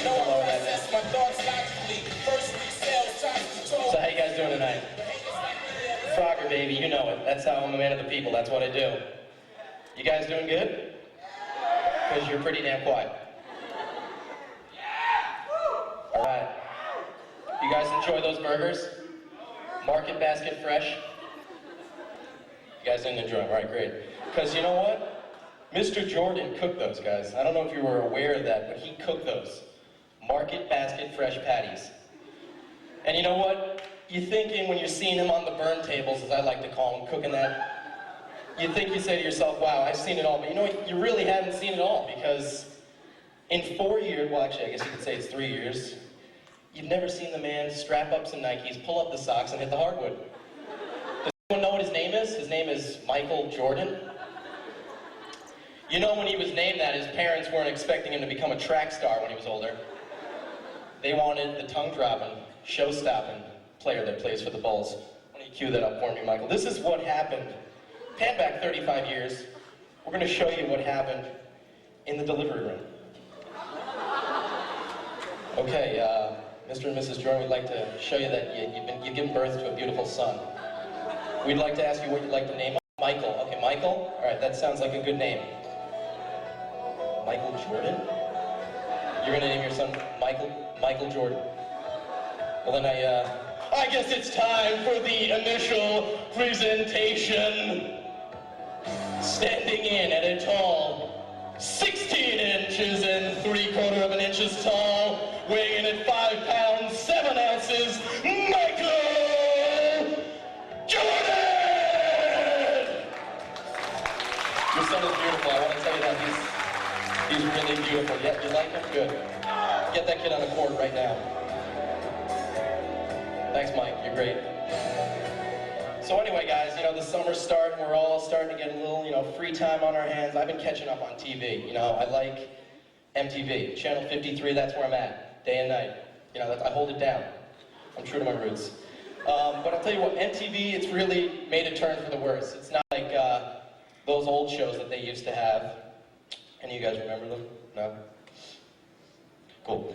So how you guys doing tonight? Frogger, baby, you know it. That's how I'm a man of the people. That's what I do. You guys doing good? Because you're pretty damn quiet. All right. You guys enjoy those burgers? Market Basket Fresh? You guys didn't enjoy them. All right, great. Because you know what? Mr. Jordan cooked those, guys. I don't know if you were aware of that, but he cooked those. Market Basket Fresh patties. And you know what? You're thinking when you're seeing him on the burn tables, as I like to call him, cooking that, you say to yourself, wow, I've seen it all. But you know what? You really haven't seen it all, because in 4 years, well actually I guess you could say it's 3 years, you've never seen the man strap up some Nikes, pull up the socks, and hit the hardwood. Does anyone know what his name is? His name is Michael Jordan. You know, when he was named that, his parents weren't expecting him to become a track star when he was older. They wanted the tongue-dropping, show-stopping player that plays for the Bulls. Why don't you cue that up for me, Michael? This is what happened. Pan back 35 years. We're going to show you what happened in the delivery room. Okay, Mr. and Mrs. Jordan, we'd like to show you that you've given birth to a beautiful son. We'd like to ask you what you'd like to name him. Michael. Okay, Michael? All right, that sounds like a good name. Michael Jordan? You're gonna name your son Michael Jordan. Well then I guess it's time for the initial presentation. Standing in at a tall 16 inches and 3/4 inches tall, weighing in at 5 pounds, 7 ounces, Michael Jordan! Your son is beautiful, I want to tell you that. He's really beautiful. Yeah, you like him? Good. Get that kid on the court right now. Thanks, Mike. You're great. So anyway, guys, you know, the summer's starting. We're all starting to get a little, you know, free time on our hands. I've been catching up on TV. You know, I like MTV. Channel 53, that's where I'm at. Day and night. You know, I hold it down. I'm true to my roots. But I'll tell you what, MTV, it's really made a turn for the worse. It's not like those old shows that they used to have. Any of you guys remember them? No? Cool.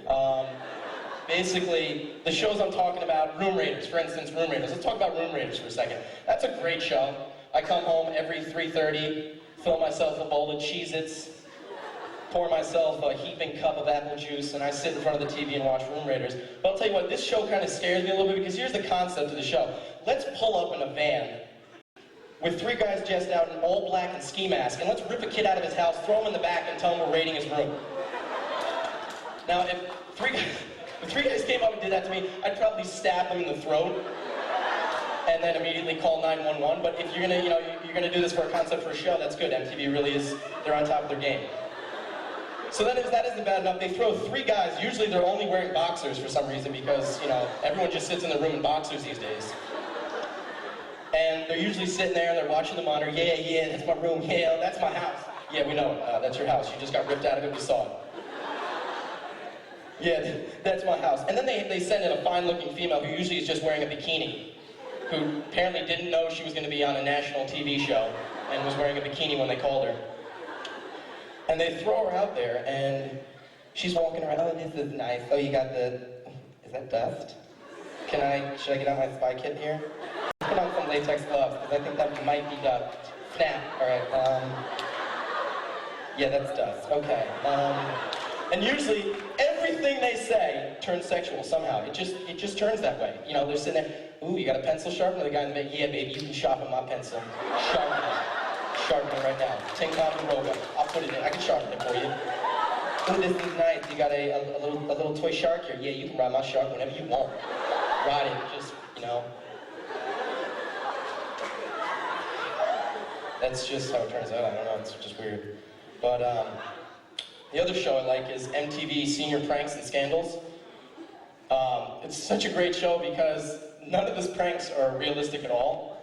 Basically, the shows I'm talking about, Room Raiders, for instance, Room Raiders. Let's talk about Room Raiders for a second. That's a great show. I come home every 3:30, fill myself a bowl of Cheez-Its, pour myself a heaping cup of apple juice, and I sit in front of the TV and watch Room Raiders. But I'll tell you what, this show kind of scares me a little bit, because here's the concept of the show. Let's pull up in a van with 3 guys dressed out in all black and ski masks, and let's rip a kid out of his house, throw him in the back, and tell him we're raiding his room. Now, if 3 guys came up and did that to me, I'd probably stab them in the throat, and then immediately call 911. But if you're gonna, you know, you're gonna do this for a concept for a show, that's good. MTV really is, they're on top of their game. So that isn't bad enough. They throw 3 guys. Usually they're only wearing boxers for some reason, because, you know, everyone just sits in the room in boxers these days. And they're usually sitting there and they're watching the monitor. Yeah, that's my room. Yeah, that's my house. Yeah, we know it. That's your house. You just got ripped out of it. We saw it. Yeah, that's my house. And then they send in a fine-looking female who usually is just wearing a bikini, who apparently didn't know she was going to be on a national TV show and was wearing a bikini when they called her. And they throw her out there, and she's walking around. Oh, this is nice. Oh, you got the... Is that dust? Should I get out my spy kit here? Put on some latex gloves, because I think that might be dust. Snap. All right. Yeah, that's dust. Okay. And usually, everything they say turns sexual somehow. It just turns that way. You know, they're sitting there, ooh, you got a pencil sharpener? The guy in the back, yeah, baby, you can sharpen my pencil. Sharpen it. Sharpen it right now. Tinkamaroga. I'll put it in. I can sharpen it for you. Ooh, this is nice. You got a little toy shark here? Yeah, you can ride my shark whenever you want. Ride it. Just, you know. That's just how it turns out. I don't know. It's just weird. But, the other show I like is MTV Senior Pranks and Scandals. It's such a great show because none of these pranks are realistic at all.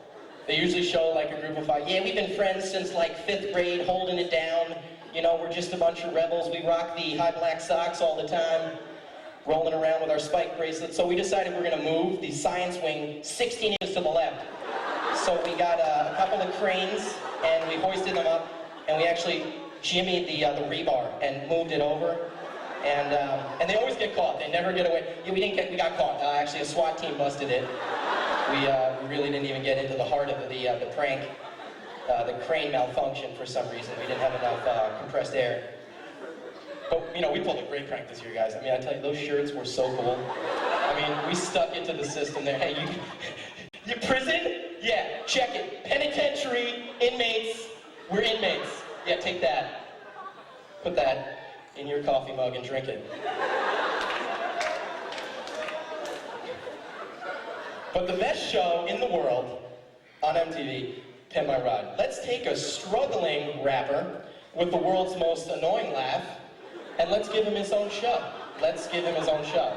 They usually show like a group of 5. Yeah, we've been friends since like 5th grade, holding it down. You know, we're just a bunch of rebels. We rock the high black socks all the time, rolling around with our spike bracelets. So we decided we're going to move the science wing 16 inches to the left. So we got a couple of cranes, and we hoisted them up, and we actually jimmied the rebar and moved it over. And they always get caught. They never get away. Yeah, we got caught. Actually, a SWAT team busted it. We really didn't even get into the heart of the prank. The crane malfunctioned for some reason. We didn't have enough compressed air. But, you know, we pulled a great prank this year, guys. I mean, I tell you, those shirts were so cool. I mean, we stuck it to the system there. Hey, you prison? Yeah, check it. Penitentiary, inmates, we're inmates. Yeah, take that. Put that in your coffee mug and drink it. But the best show in the world on MTV, Pimp My Ride. Let's take a struggling rapper with the world's most annoying laugh, and let's give him his own show. Let's give him his own show.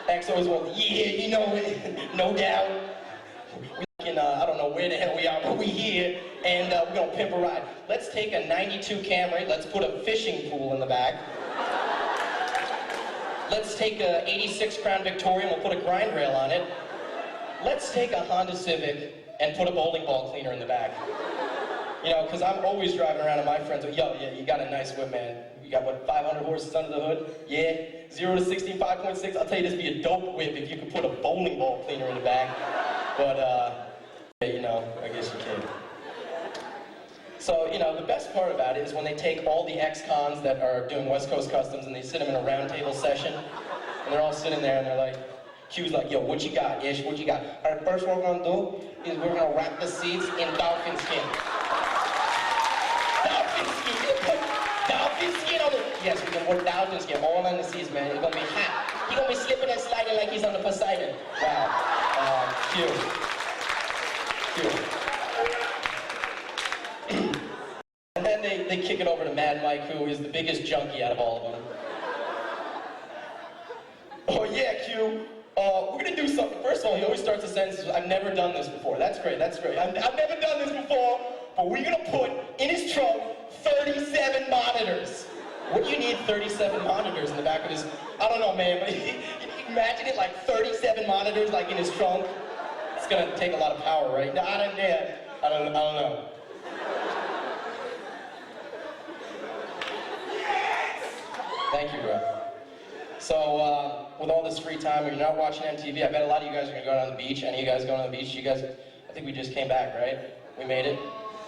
XO is, well, yeah, you know, no doubt. I don't know where the hell we are, but we here, and we're gonna pimp a ride. Let's take a 92 Camry, let's put a fishing pool in the back. Let's take a 86 Crown Victoria and we'll put a grind rail on it. Let's take a Honda Civic and put a bowling ball cleaner in the back. You know, because I'm always driving around and my friends are, yo, yeah, you got a nice whip, man. You got, what, 500 horses under the hood? Yeah, 0 to 60, 5.6. I'll tell you, this would be a dope whip if you could put a bowling ball cleaner in the back. But, you know, I guess you can. So, you know, the best part about it is when they take all the ex-cons that are doing West Coast Customs and they sit them in a round table session, and they're all sitting there and they're like, Q's like, yo, what you got, Ish, what you got? All right, first what we're gonna do is we're gonna wrap the seats in dolphin skin. Dolphin skin, dolphin skin on it. Yes, we're gonna put dolphin skin all on the seats, man. It's gonna be hot. He's gonna be slipping and sliding like he's on the Poseidon. Wow, Q. And then they kick it over to Mad Mike, who is the biggest junkie out of all of them. Oh yeah, Q. We're gonna do something. First of all, he always starts a sentence with, I've never done this before. That's great, that's great. I've never done this before, but we're gonna put in his trunk 37 monitors. What do you need 37 monitors in the back of his, I don't know, man, but imagine it like 37 monitors like in his trunk. It's gonna take a lot of power, right? No, I don't know. Thank you, bro. So, with all this free time, when you're not watching MTV, I bet a lot of you guys are gonna go down to the beach. Any of you guys going to the beach? You guys, I think we just came back, right? We made it.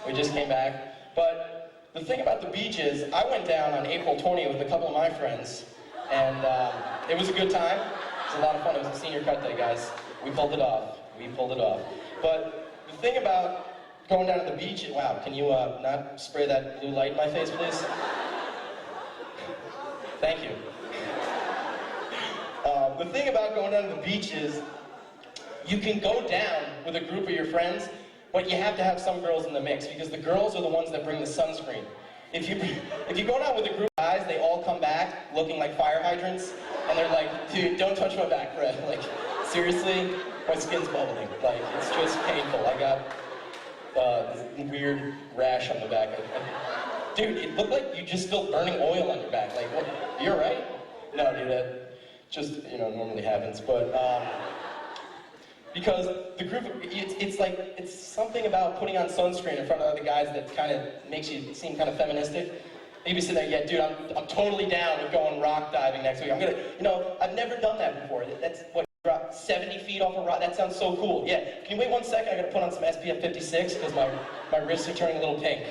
We just came back. But the thing about the beach is, I went down on April 20th with a couple of my friends, and it was a good time. It was a lot of fun. It was a senior cut day, guys. We pulled it off. We pulled it off. But the thing about going down to the beach, wow, can you not spray that blue light in my face, please? Thank you. The thing about going down to the beach is you can go down with a group of your friends, but you have to have some girls in the mix because the girls are the ones that bring the sunscreen. If you go down with a group of guys, they all come back looking like fire hydrants, and they're like, dude, don't touch my back, Brett. Like, seriously, my skin's bubbling. Like, it's just painful. I got this weird rash on the back. Dude, it looked like you just spilled burning oil on your back. Like, what? You all right? No, dude, that just, you know, normally happens. But, because the group, it's something about putting on sunscreen in front of other guys that kind of makes you seem kind of feministic. Maybe sit there, yeah, dude, I'm totally down with going rock diving next week. I'm gonna, you know, I've never done that before. That's what, drop 70 feet off a rock? That sounds so cool. Yeah, can you wait 1 second? I gotta put on some SPF 56 because my wrists are turning a little pink.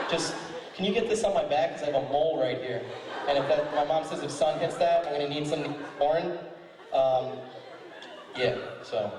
Just, can you get this on my back? Because I have a mole right here. And if my mom says if sun hits that, I'm gonna need some orange. Yeah, so.